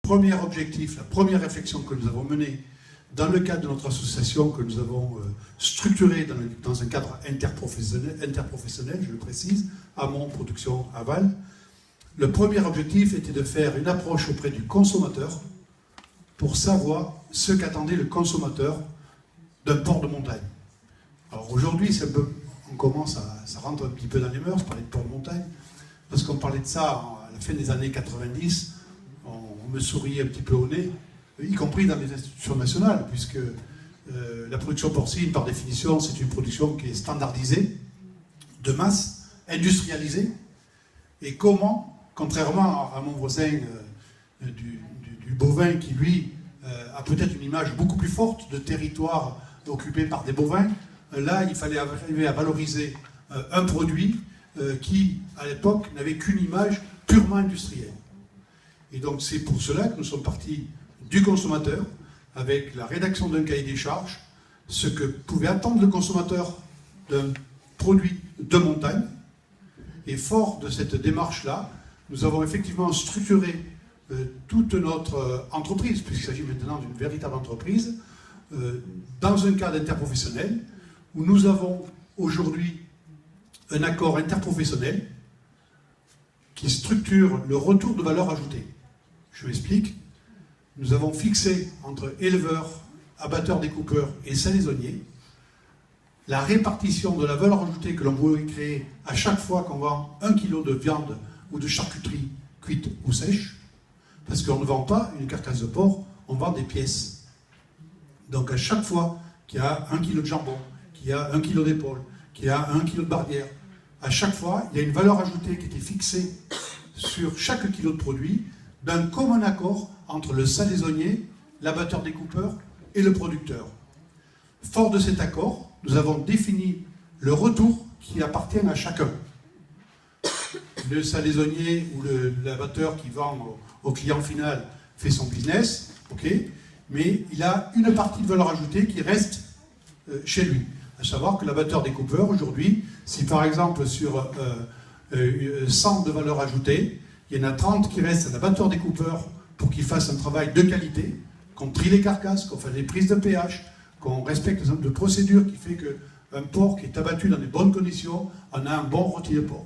premier objectif, la première réflexion que nous avons menée dans le cadre de notre association que nous avons structurée dans un cadre interprofessionnel, je le précise, amont, production, aval, le premier objectif était de faire une approche auprès du consommateur pour savoir ce qu'attendait le consommateur d'un port de montagne. Alors aujourd'hui, c'est un peu, ça rentre un petit peu dans les mœurs, parler de port de montagne, parce qu'on parlait de ça à la fin des années 90, on me souriait un petit peu au nez, y compris dans les institutions nationales, puisque la production porcine, par définition, c'est une production qui est standardisée, de masse, industrialisée, et comment, contrairement à mon voisin du bovin qui, lui, a peut-être une image beaucoup plus forte de territoire occupé par des bovins, là, il fallait arriver à valoriser un produit qui, à l'époque, n'avait qu'une image purement industrielle. Et donc, c'est pour cela que nous sommes partis du consommateur, avec la rédaction d'un cahier des charges, ce que pouvait attendre le consommateur d'un produit de montagne. Et fort de cette démarche-là, nous avons effectivement structuré toute notre entreprise, puisqu'il s'agit maintenant d'une véritable entreprise, dans un cadre interprofessionnel, où nous avons aujourd'hui un accord interprofessionnel qui structure le retour de valeur ajoutée. Je m'explique. Nous avons fixé entre éleveurs, abatteurs, découpeurs et salaisonniers la répartition de la valeur ajoutée que l'on veut créer à chaque fois qu'on vend 1 kg de viande ou de charcuterie cuite ou sèche, parce qu'on ne vend pas une carcasse de porc, on vend des pièces. Donc à chaque fois qu'il y a 1 kg de jambon, qu'il y a 1 kg d'épaule, qu'il y a 1 kg de barbière, à chaque fois, il y a une valeur ajoutée qui était fixée sur chaque kilo de produit d'un commun accord entre le salaisonnier, l'abatteur découpeur et le producteur. Fort de cet accord, nous avons défini le retour qui appartient à chacun. Le salaisonnier ou l'abatteur qui vend au client final fait son business, ok, mais il a une partie de valeur ajoutée qui reste chez lui. À savoir que l'abatteur découpeur, aujourd'hui, si par exemple sur 100 de valeur ajoutée, il y en a 30 qui restent à l'abatteur découpeur pour qu'il fasse un travail de qualité, qu'on trie les carcasses, qu'on fasse des prises de pH, qu'on respecte les de procédure qui fait qu'un porc qui est abattu dans de bonnes conditions en a un bon rôti de porc.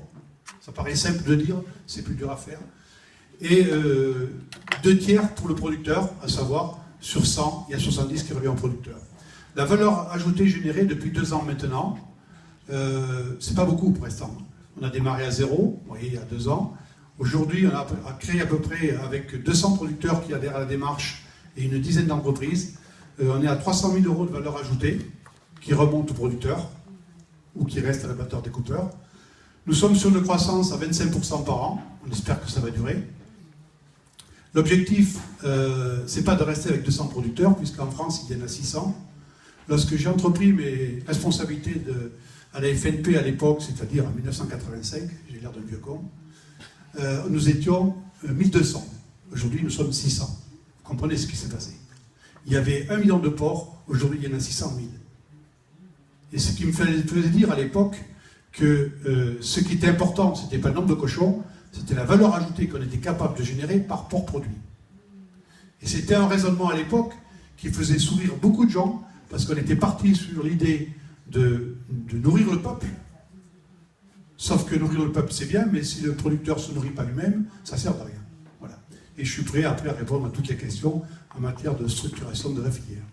Ça paraît simple de dire, c'est plus dur à faire. Et 2 tiers pour le producteur, à savoir sur 100, il y a 70 qui revient au producteur. La valeur ajoutée générée depuis 2 ans maintenant, c'est pas beaucoup pour l'instant. On a démarré à 0, vous voyez, il y a 2 ans. Aujourd'hui, on a créé à peu près, avec 200 producteurs qui adhèrent à la démarche et une dizaine d'entreprises, on est à 300 000 € de valeur ajoutée qui remonte au producteur ou qui reste à l'abatteur découpeur. Nous sommes sur une croissance à 25% par an. On espère que ça va durer. L'objectif, c'est pas de rester avec 200 producteurs, puisqu'en France, il y en a 600. Lorsque j'ai entrepris mes responsabilités à la FNP à l'époque, c'est-à-dire en 1985, j'ai l'air d'un vieux con, nous étions 1200. Aujourd'hui, nous sommes 600. Vous comprenez ce qui s'est passé. Il y avait 1 million de porcs, aujourd'hui il y en a 600 000. Et ce qui me faisait dire à l'époque que ce qui était important, ce n'était pas le nombre de cochons, c'était la valeur ajoutée qu'on était capable de générer par porc produit. Et c'était un raisonnement à l'époque qui faisait sourire beaucoup de gens, parce qu'on était parti sur l'idée de nourrir le peuple. Sauf que nourrir le peuple, c'est bien, mais si le producteur ne se nourrit pas lui-même, ça ne sert de rien. Voilà. Et je suis prêt après à répondre à toutes les questions en matière de structuration de la filière.